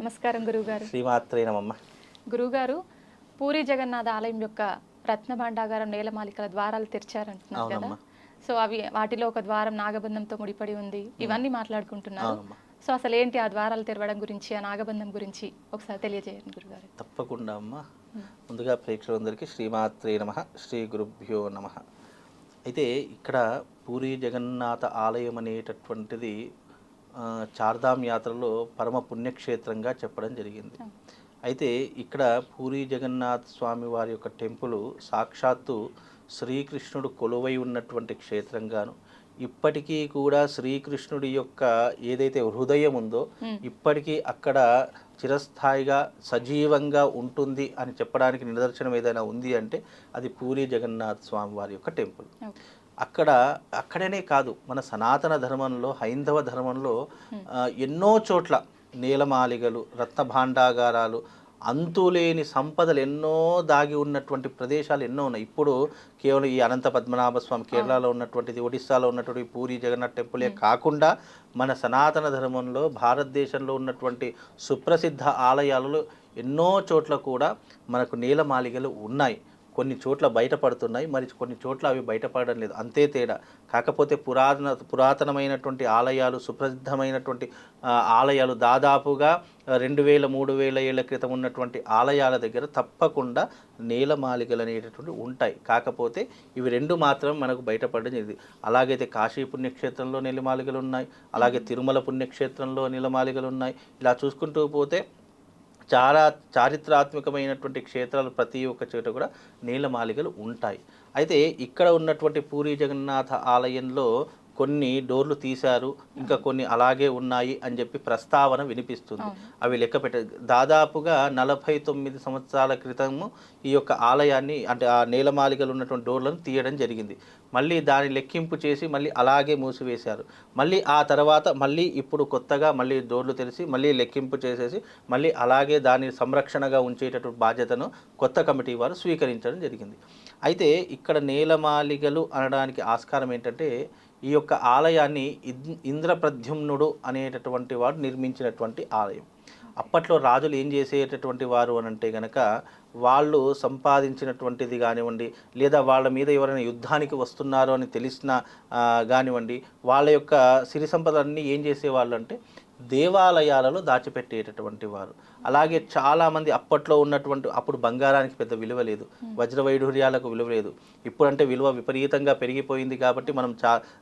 నమస్కారం గురువుగారు. శ్రీమాత్రే నమమ్మ. గురువుగారు, పూరి జగన్నాథ ఆలయం యొక్క రత్న భాండాగారం నేలమాళికల ద్వారాలు తెరిచారంటున్నారు కదా. అవునమ్మా. సో వాటిలో ఒక ద్వారం నాగబంధంతో ముడిపడి ఉంది. ఇవన్నీ మాట్లాడుకుంటున్నారు. అవునమ్మా. సో అసలు ఏంటి ఆ ద్వారాలు తెరవడం గురించి, ఆ నాగబంధం గురించి ఒకసారి తెలియజేయండి గురుగారు. తప్పకుండా అమ్మ. ముందుగా ప్రేక్షకులందరికీ శ్రీమాత్రే నమ, శ్రీ గురుభ్యో నమ. అయితే ఇక్కడ పూరి జగన్నాథ ఆలయం అనేటటువంటిది చార్ధామ్ యాత్రలో పరమ పుణ్యక్షేత్రంగా చెప్పడం జరిగింది. అయితే ఇక్కడ పూరి జగన్నాథ్ స్వామి వారి యొక్క టెంపుల్ సాక్షాత్తు శ్రీకృష్ణుడు కొలువై ఉన్నటువంటి క్షేత్రంగాను, ఇప్పటికీ కూడా శ్రీకృష్ణుడి యొక్క ఏదైతే హృదయం ఉందో ఇప్పటికీ అక్కడ చిరస్థాయిగా సజీవంగా ఉంటుంది అని చెప్పడానికి నిదర్శనం ఏదైనా ఉంది అంటే అది పూరి జగన్నాథ్ స్వామి వారి యొక్క టెంపుల్. అక్కడనే కాదు, మన సనాతన ధర్మంలో, హైందవ ధర్మంలో ఎన్నో చోట్ల నేలమాలిగలు, రత్న భాండాగారాలు, అంతులేని సంపదలు ఎన్నో దాగి ఉన్నటువంటి ప్రదేశాలు ఎన్నో ఉన్నాయి. ఇప్పుడు కేవలం ఈ అనంత పద్మనాభ స్వామి కేరళలో ఉన్నటువంటిది, ఒడిస్సాలో ఉన్నటువంటి పూరి జగన్నాథ్ టెంపులే కాకుండా మన సనాతన ధర్మంలో భారతదేశంలో ఉన్నటువంటి సుప్రసిద్ధ ఆలయాలలో ఎన్నో చోట్ల కూడా మనకు నేలమాలిగలు ఉన్నాయి. కొన్ని చోట్ల బయటపడుతున్నాయి, మరి కొన్ని చోట్ల అవి బయటపడడం లేదు, అంతే తేడా. కాకపోతే పురాతనమైనటువంటి ఆలయాలు, సుప్రసిద్ధమైనటువంటి ఆలయాలు, దాదాపుగా 2000-3000 ఏళ్ల క్రితం ఉన్నటువంటి ఆలయాల దగ్గర తప్పకుండా నేలమాలిగలు అనేటటువంటి ఉంటాయి. కాకపోతే ఇవి రెండు మాత్రం మనకు బయటపడడం జరిగింది. అలాగైతే కాశీ పుణ్యక్షేత్రంలో నేలమాలిగలు ఉన్నాయి, అలాగే తిరుమల పుణ్యక్షేత్రంలో నేలమాలిగలు ఉన్నాయి. ఇలా చూసుకుంటూ పోతే చాలా చారిత్రాత్మకమైనటువంటి క్షేత్రాలు ప్రతి ఒక్క చోట కూడా నేలమాలిగలు ఉంటాయి. అయితే ఇక్కడ ఉన్నటువంటి పూరి జగన్నాథ ఆలయంలో కొన్ని డోర్లు తీశారు, ఇంకా కొన్ని అలాగే ఉన్నాయి అని చెప్పి ప్రస్తావన వినిపిస్తుంది. అవి లెక్క దాదాపుగా 49 సంవత్సరాల క్రితము ఈ యొక్క ఆలయాన్ని, అంటే ఆ నేలమాలిగలు ఉన్నటువంటి డోర్లను తీయడం జరిగింది. మళ్ళీ దాన్ని లెక్కింపు చేసి మళ్ళీ అలాగే మూసివేశారు. మళ్ళీ ఆ తర్వాత మళ్ళీ ఇప్పుడు కొత్తగా మళ్ళీ డోర్లు తెరిచి మళ్ళీ లెక్కింపు చేసేసి మళ్ళీ అలాగే దాని సంరక్షణగా ఉంచేటటువంటి బాధ్యతను కొత్త కమిటీ వారు స్వీకరించడం జరిగింది. అయితే ఇక్కడ నేలమాలిగలు అనడానికి ఆస్కారం ఏంటంటే, ఈ యొక్క ఆలయాన్ని ఇంద్రప్రద్యుమ్నుడు అనేటటువంటి వాడు నిర్మించినటువంటి ఆలయం. అప్పట్లో రాజులు ఏం చేసేటటువంటి వారు అని అంటే కనుక, వాళ్ళు సంపాదించినటువంటిది కానివ్వండి, లేదా వాళ్ళ మీద ఎవరైనా యుద్ధానికి వస్తున్నారు అని తెలిసినా కానివ్వండి, వాళ్ళ యొక్క సిరి సంపదలన్నీ ఏం చేసేవాళ్ళు అంటే దేవాలయాలలో దాచిపెట్టేటటువంటి వారు. అలాగే చాలామంది అప్పట్లో ఉన్నటువంటి, అప్పుడు బంగారానికి పెద్ద విలువ లేదు, వజ్రవైఢూర్యాలకు విలువ లేదు. ఇప్పుడంటే విలువ విపరీతంగా పెరిగిపోయింది కాబట్టి మనం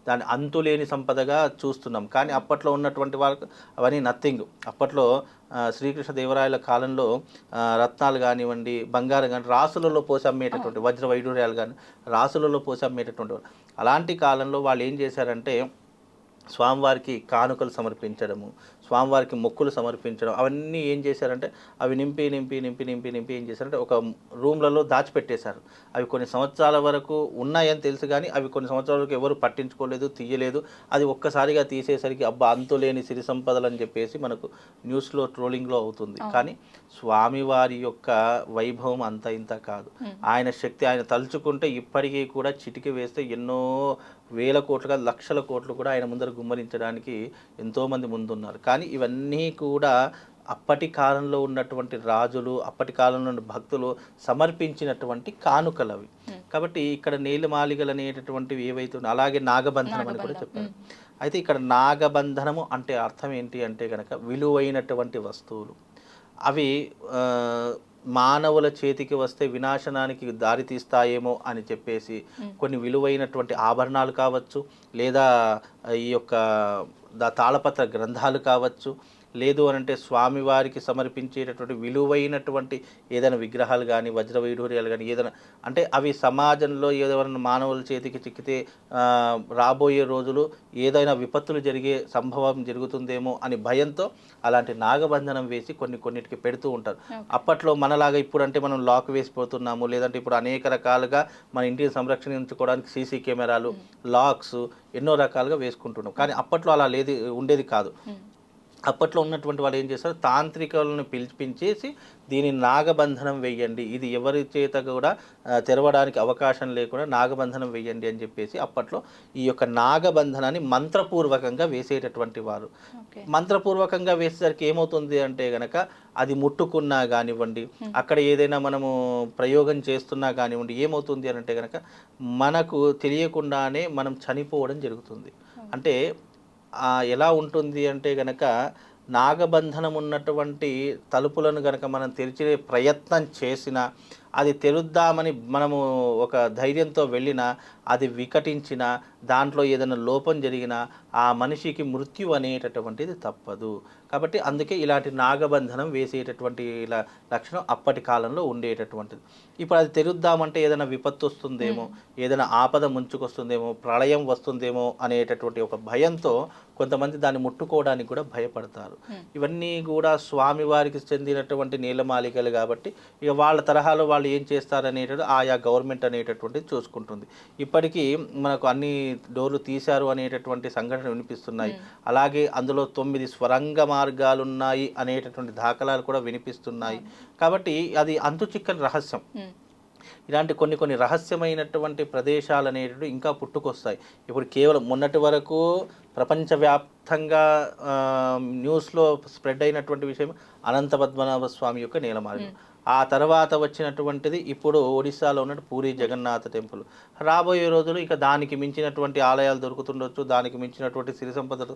దాన్ని అంతులేని సంపదగా చూస్తున్నాం. కానీ అప్పట్లో ఉన్నటువంటి వాళ్ళకు అవన్నీ నథింగ్. అప్పట్లో శ్రీకృష్ణ దేవరాయల కాలంలో రత్నాలు కానివ్వండి, బంగారం కానీ రాసులలో పోసి అమ్మేటటువంటి, వజ్రవైఢూర్యాలు కానీ రాసులలో పోసి అమ్మేటటువంటి వాళ్ళు. అలాంటి కాలంలో వాళ్ళు ఏం చేశారంటే స్వామివారికి కానుకలు సమర్పించడము, స్వామివారికి మొక్కులు సమర్పించడం, అవన్నీ ఏం చేశారంటే అవి నింపి ఏం చేశారంటే ఒక రూమ్లలో దాచిపెట్టేశారు. అవి కొన్ని సంవత్సరాల వరకు ఉన్నాయని తెలుసు, కానీ అవి కొన్ని సంవత్సరాల వరకు ఎవరు పట్టించుకోలేదు, తీయలేదు. అది ఒక్కసారిగా తీసేసరికి అబ్బా అంతులేని సిరి సంపదలు అని చెప్పేసి మనకు న్యూస్లో ట్రోలింగ్లో అవుతుంది. కానీ స్వామివారి యొక్క వైభవం అంత ఇంత కాదు. ఆయన శక్తి, ఆయన తలుచుకుంటే ఇప్పటికీ కూడా చిటికి వేస్తే ఎన్నో వేల కోట్లు కాదు, లక్షల కోట్లు కూడా ఆయన ముందర గుమ్మరించడానికి ఎంతోమంది ముందున్నారు. కానీ ఇవన్నీ కూడా అప్పటి కాలంలో ఉన్నటువంటి రాజులు, అప్పటి కాలంలో ఉన్న భక్తులు సమర్పించినటువంటి కానుకలు అవి. కాబట్టి ఇక్కడ నేలమాలిగలు అనేటటువంటివి ఏవైతే, అలాగే నాగబంధనం అని కూడా చెప్పారు. అయితే ఇక్కడ నాగబంధనము అంటే అర్థం ఏంటి అంటే కనుక, విలువైనటువంటి వస్తువులు అవి మానవుల చేతికి వస్తే వినాశనానికి దారి తీస్తాయేమో అని చెప్పేసి కొన్ని విలువైనటువంటి ఆభరణాలు కావచ్చు, లేదా ఈ యొక్క తాళపత్ర గ్రంథాలు కావచ్చు, లేదు అని అంటే స్వామివారికి సమర్పించేటటువంటి విలువైనటువంటి ఏదైనా విగ్రహాలు కానీ, వజ్రవైఢూర్యాలు కానీ, ఏదైనా అంటే అవి సమాజంలో ఏదైనా మానవుల చేతికి చిక్కితే రాబోయే రోజులు ఏదైనా విపత్తులు జరిగే సంభవం జరుగుతుందేమో అని భయంతో అలాంటి నాగబంధనం వేసి కొన్నిటికి పెడుతూ ఉంటారు. అప్పట్లో మనలాగా ఇప్పుడు అంటే మనం లాక్ వేసిపోతున్నాము, లేదంటే ఇప్పుడు అనేక రకాలుగా మన ఇంటిని సంరక్షించుకోవడానికి సీసీ కెమెరాలు, లాక్స్ ఎన్నో రకాలుగా వేసుకుంటున్నాం. కానీ అప్పట్లో అలా ఉండేది కాదు. అప్పట్లో ఉన్నటువంటి వాళ్ళు ఏం చేస్తారు, తాంత్రికులను పిలిపించేసి దీని నాగబంధనం వెయ్యండి, ఇది ఎవరి చేత కూడా తెరవడానికి అవకాశం లేకుండా నాగబంధనం వెయ్యండి అని చెప్పేసి అప్పట్లో ఈ యొక్క నాగబంధనాన్ని మంత్రపూర్వకంగా వేసేటటువంటి వారు. మంత్రపూర్వకంగా వేసేసరికి ఏమవుతుంది అంటే గనక అది ముట్టుకున్నా కానివ్వండి, అక్కడ ఏదైనా మనము ప్రయోగం చేస్తున్నా కానివ్వండి, ఏమవుతుంది అని అంటే గనక మనకు తెలియకుండానే మనం చనిపోవడం జరుగుతుంది. అంటే ఎలా ఉంటుంది అంటే గనక నాగబంధనం ఉన్నటువంటి తలుపులను గనక మనం తెరిచే ప్రయత్నం చేసినా, అది తెరుద్దామని మనము ఒక ధైర్యంతో వెళ్ళినా, అది వికటించిన దాంట్లో ఏదైనా లోపం జరిగినా ఆ మనిషికి మృత్యు అనేటటువంటిది తప్పదు. కాబట్టి అందుకే ఇలాంటి నాగబంధనం వేసేటటువంటి లక్షణం అప్పటి కాలంలో ఉండేటటువంటిది. ఇప్పుడు అది తెరుద్దామంటే ఏదైనా విపత్తు వస్తుందేమో, ఏదైనా ఆపద ముంచుకొస్తుందేమో, ప్రళయం వస్తుందేమో అనేటటువంటి ఒక భయంతో కొంతమంది దాన్ని ముట్టుకోవడానికి కూడా భయపడతారు. ఇవన్నీ కూడా స్వామివారికి చెందినటువంటి నీలమాలికలు కాబట్టి ఇక వాళ్ళ తరహాలో వాళ్ళు ఏం చేస్తారనేటది ఆయా గవర్నమెంట్ అనేటటువంటిది చూసుకుంటుంది. ఇప్పటికీ మనకు అన్ని డోర్లు తీశారు అనేటటువంటి సంఘటనలు వినిపిస్తున్నాయి. అలాగే అందులో 9 స్వరంగ మార్గాలు ఉన్నాయి అనేటటువంటి దాఖలాలు కూడా వినిపిస్తున్నాయి. కాబట్టి అది అంతుచిక్కని రహస్యం. ఇలాంటి కొన్ని రహస్యమైనటువంటి ప్రదేశాలు అనేటివి ఇంకా పుట్టుకొస్తాయి. ఇప్పుడు కేవలం మొన్నటి వరకు ప్రపంచవ్యాప్తంగా న్యూస్లో స్ప్రెడ్ అయినటువంటి విషయం అనంత పద్మనాభ స్వామి యొక్క నీలమార్గం. ఆ తర్వాత వచ్చినటువంటిది ఇప్పుడు ఒడిశాలో ఉన్న పూరి జగన్నాథ టెంపుల్. రాబోయే రోజులు ఇక దానికి మించినటువంటి ఆలయాలు దొరుకుతుండొచ్చు, దానికి మించినటువంటి సిరి సంపదలు.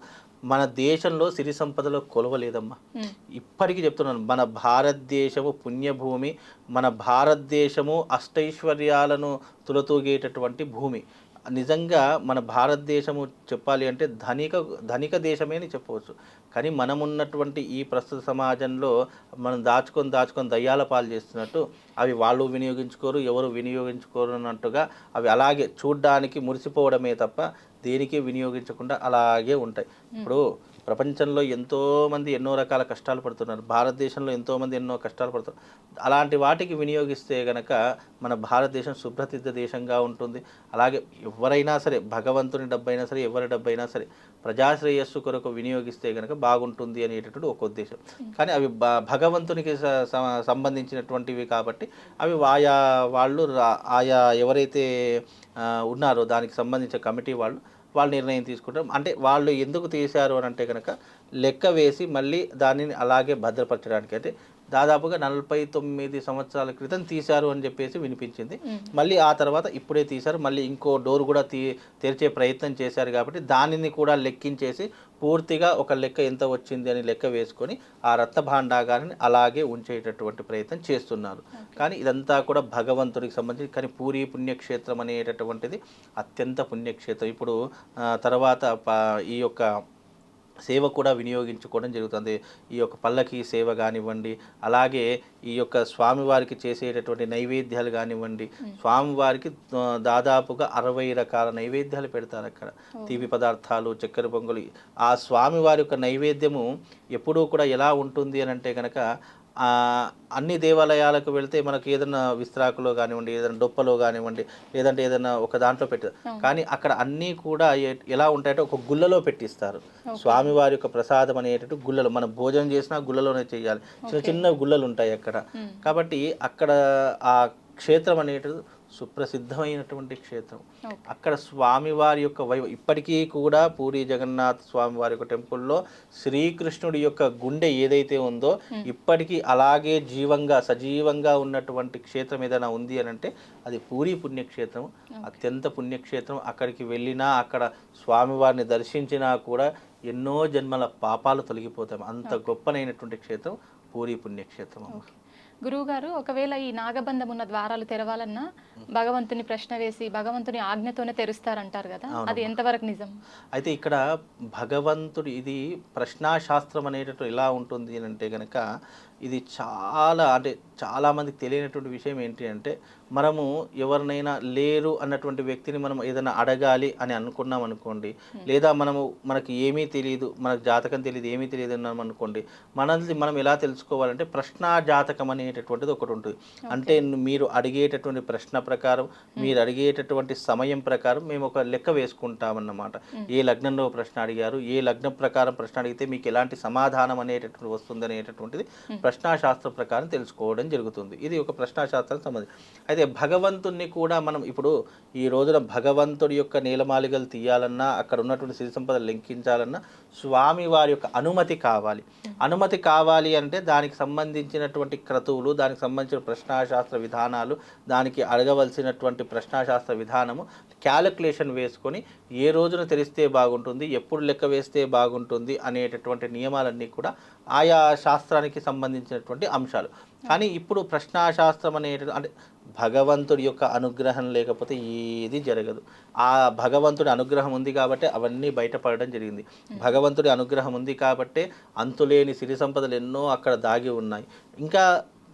మన దేశంలో సిరి సంపదలో కొలవలేదమ్మా. ఇప్పటికీ చెప్తున్నాను, మన భారతదేశము పుణ్యభూమి, మన భారతదేశము అష్టైశ్వర్యాలను తులతూగేటటువంటి భూమి. నిజంగా మన భారతదేశము చెప్పాలి అంటే ధనిక దేశమే అని చెప్పవచ్చు. కానీ మనమున్నటువంటి ఈ ప్రస్తుత సమాజంలో మనం దాచుకొని దయ్యాల పాలు చేస్తున్నట్టు అవి వాళ్ళు వినియోగించుకోరు, ఎవరు వినియోగించుకోరు అన్నట్టుగా అవి అలాగే చూడ్డానికి మురిసిపోవడమే తప్ప దేనికి వినియోగించకుండా అలాగే ఉంటాయి. ఇప్పుడు ప్రపంచంలో ఎంతోమంది ఎన్నో రకాల కష్టాలు పడుతున్నారు, భారతదేశంలో ఎంతోమంది ఎన్నో కష్టాలు పడుతున్నారు. అలాంటి వాటికి వినియోగిస్తే కనుక మన భారతదేశం శుభ్రసిద్ధ దేశంగా ఉంటుంది. అలాగే ఎవరైనా సరే, భగవంతుని డబ్బైనా సరే, ఎవరి డబ్బైనా సరే ప్రజాశ్రేయస్సు కొరకు వినియోగిస్తే కనుక బాగుంటుంది అనేటటువంటి ఒక ఉద్దేశం. కానీ అవి భగవంతునికి సంబంధించినటువంటివి కాబట్టి అవి ఆయా ఎవరైతే ఉన్నారో దానికి సంబంధించిన కమిటీ వాళ్ళు నిర్ణయం తీసుకుంటారు. అంటే వాళ్ళు ఎందుకు తీశారు అని అంటే కనుక లెక్క వేసి మళ్ళీ దానిని అలాగే భద్రపరచడానికి. అంటే దాదాపుగా 49 సంవత్సరాల క్రితం తీశారు అని చెప్పేసి వినిపించింది. మళ్ళీ ఆ తర్వాత ఇప్పుడే తీశారు, మళ్ళీ ఇంకో డోర్ కూడా తెరిచే ప్రయత్నం చేశారు. కాబట్టి దానిని కూడా లెక్కించేసి పూర్తిగా ఒక లెక్క ఎంత వచ్చింది అని లెక్క వేసుకొని ఆ రత్న భాండాగారిని అలాగే ఉంచేటటువంటి ప్రయత్నం చేస్తున్నారు. కానీ ఇదంతా కూడా భగవంతుడికి సంబంధించి. కానీ పూరీ పుణ్యక్షేత్రం అనేటటువంటిది అత్యంత పుణ్యక్షేత్రం. ఇప్పుడు తర్వాత ఈ యొక్క సేవ కూడా వినియోగించుకోవడం జరుగుతుంది. ఈ యొక్క పల్లకి సేవ కానివ్వండి, అలాగే ఈ యొక్క స్వామివారికి చేసేటటువంటి నైవేద్యాలు కానివ్వండి. స్వామివారికి దాదాపుగా 60 రకాల నైవేద్యాలు పెడతారు అక్కడ. తీపి పదార్థాలు, చక్కెర పొంగలి. ఆ స్వామివారి యొక్క నైవేద్యము ఎప్పుడూ కూడా ఎలా ఉంటుంది అని అంటే కనుక అన్ని దేవాలయాలకు వెళ్తే మనకి ఏదైనా విస్త్రాకులో కానివ్వండి, ఏదైనా డొప్పలో కానివ్వండి, లేదంటే ఏదైనా ఒక దాంట్లో పెట్టారు. కానీ అక్కడ అన్నీ కూడా ఎలా ఉంటాయంటే ఒక గుళ్ళలో పెట్టిస్తారు. స్వామివారి యొక్క ప్రసాదం అనేటట్టు గుళ్ళలో మనం భోజనం చేసినా గుళ్ళలోనే చేయాలి. చిన్న గుళ్ళలు ఉంటాయి అక్కడ. కాబట్టి అక్కడ ఆ క్షేత్రం అనేటిది సుప్రసిద్ధమైనటువంటి క్షేత్రం. అక్కడ స్వామివారి యొక్క ఇప్పటికీ కూడా పూరి జగన్నాథ్ స్వామివారి యొక్క టెంపుల్లో శ్రీకృష్ణుడి యొక్క గుండె ఏదైతే ఉందో ఇప్పటికీ అలాగే సజీవంగా ఉన్నటువంటి క్షేత్రం ఏదైనా ఉంది అని అంటే అది పూరి పుణ్యక్షేత్రం. అత్యంత పుణ్యక్షేత్రం. అక్కడికి వెళ్ళినా, అక్కడ స్వామివారిని దర్శించినా కూడా ఎన్నో జన్మల పాపాలు తొలగిపోతాయి. అంత గొప్పనైనటువంటి క్షేత్రం పూరి పుణ్యక్షేత్రం. గురువుగారు, ఒకవేళ ఈ నాగబంధం ఉన్న ద్వారాలు తెరవాలన్నా భగవంతుని ప్రశ్న వేసి భగవంతుని ఆజ్ఞతోనే తెరుస్తారంటారు కదా, అది ఎంతవరకు నిజం? అయితే ఇక్కడ భగవంతుడు ఇది ప్రశ్నాశాస్త్రం అనేటట్టు ఎలా ఉంటుంది అని అంటే కనుక ఇది చాలా అంటే చాలామందికి తెలియనటువంటి విషయం ఏంటి అంటే మనము ఎవరినైనా లేరు అన్నటువంటి వ్యక్తిని మనం ఏదైనా అడగాలి అని అనుకున్నాం అనుకోండి, లేదా మనకి ఏమీ తెలియదు, మనకు జాతకం తెలియదు, ఏమీ తెలియదు అన్నాం అనుకోండి, మనల్ని మనం ఎలా తెలుసుకోవాలంటే ప్రశ్నా జాతకం అనేటటువంటిది ఒకటి ఉంటుంది. అంటే మీరు అడిగేటటువంటి ప్రశ్న ప్రకారం, మీరు అడిగేటటువంటి సమయం ప్రకారం మేము ఒక లెక్క వేసుకుంటామన్నమాట. ఏ లగ్నంలో ప్రశ్న అడిగారు, ఏ లగ్నం ప్రకారం ప్రశ్న అడిగితే మీకు ఎలాంటి సమాధానం అనేటటువంటి వస్తుంది అనేటటువంటిది ప్రశ్నాశాస్త్ర ప్రకారం తెలుసుకోవడం జరుగుతుంది. ఇది ఒక ప్రశ్నాశాస్త్రం సంబంధించి. అయితే భగవంతుణ్ణి కూడా మనం ఇప్పుడు ఈ రోజున భగవంతుడి యొక్క నీలమాలికలు తీయాలన్నా, అక్కడ ఉన్నటువంటి సిరి సంపదలు లెక్కించాలన్నా స్వామి వారి యొక్క అనుమతి కావాలి. అనుమతి కావాలి అంటే దానికి సంబంధించినటువంటి క్రతువులు, దానికి సంబంధించిన ప్రశ్నాశాస్త్ర విధానాలు, దానికి అడగవలసినటువంటి ప్రశ్నాశాస్త్ర విధానము క్యాలిక్యులేషన్ వేసుకొని ఏ రోజున తెరిస్తే బాగుంటుంది, ఎప్పుడు లెక్క వేస్తే బాగుంటుంది అనేటటువంటి నియమాలన్నీ కూడా ఆయా శాస్త్రానికి సంబంధించినటువంటి అంశాలు. కానీ ఇప్పుడు ప్రశ్నాశాస్త్రం అంటే భగవంతుడి యొక్క అనుగ్రహం లేకపోతే ఏది జరగదు. ఆ భగవంతుడి అనుగ్రహం ఉంది కాబట్టి అవన్నీ బయటపడడం జరిగింది. భగవంతుడి అనుగ్రహం ఉంది కాబట్టే అంతులేని సిరి సంపదలు ఎన్నో అక్కడ దాగి ఉన్నాయి. ఇంకా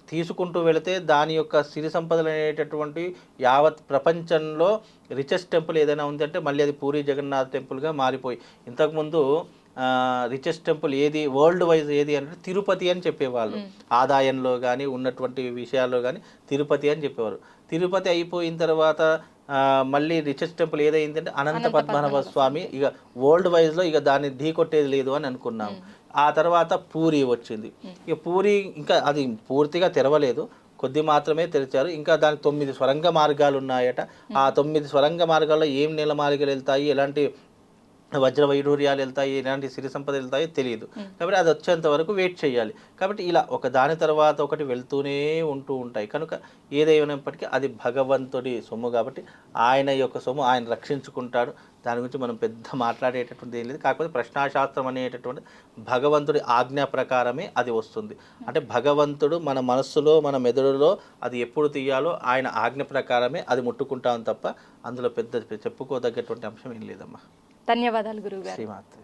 తీసుకుంటూ వెళితే దాని యొక్క సిరి సంపదలు అనేటటువంటి యావత్ ప్రపంచంలో రిచెస్ట్ టెంపుల్ ఏదైనా ఉంది అంటే మళ్ళీ అది పూరి జగన్నాథ్ టెంపుల్గా మారిపోయి, ఇంతకుముందు రిచెస్ట్ టెంపుల్ ఏది వరల్డ్ వైజ్ ఏది అంటే తిరుపతి అని చెప్పేవాళ్ళు. ఆదాయంలో కానీ ఉన్నటువంటి విషయాల్లో కానీ తిరుపతి అని చెప్పేవారు. తిరుపతి అయిపోయిన తర్వాత మళ్ళీ రిచెస్ట్ టెంపుల్ ఏదైందంటే అనంత పద్మనాభ స్వామి. ఇక వరల్డ్ వైజ్లో ఇక దాన్ని ఢీకొట్టేది లేదు అని అనుకున్నాము. ఆ తర్వాత పూరి వచ్చింది. ఇక పూరి ఇంకా అది పూర్తిగా తెరవలేదు, కొద్ది మాత్రమే తెరిచారు. ఇంకా దానికి 9 స్వరంగ మార్గాలు ఉన్నాయట. ఆ 9 స్వరంగ మార్గాల్లో ఏం నీలమాలికలు వెళ్తాయి, ఎలాంటి వజ్ర వైఢూర్యాలు వెళ్తాయి, ఎలాంటి సిరి సంపద వెళ్తాయో తెలియదు. కాబట్టి అది వచ్చేంత వరకు వెయిట్ చేయాలి. కాబట్టి ఇలా ఒక దాని తర్వాత ఒకటి వెళ్తూనే ఉంటూ ఉంటాయి. కనుక ఏదైనప్పటికీ అది భగవంతుడి సొమ్ము కాబట్టి ఆయన యొక్క సొమ్ము ఆయన రక్షించుకుంటాడు. దాని గురించి మనం పెద్ద మాట్లాడేటటువంటి ఏం లేదు. కాకపోతే ప్రశ్నాశాస్త్రం అనేటటువంటి భగవంతుడి ఆజ్ఞా ప్రకారమే అది వస్తుంది. అంటే భగవంతుడు మన మనస్సులో, మన మెదడులో అది ఎప్పుడు తీయాలో ఆయన ఆజ్ఞ ప్రకారమే అది ముట్టుకుంటాం తప్ప అందులో పెద్ద చెప్పుకోదగ్గటువంటి అంశం ఏం లేదమ్మా. ధన్యవాదాలు గురువుగారు. శ్రీమాత్రే.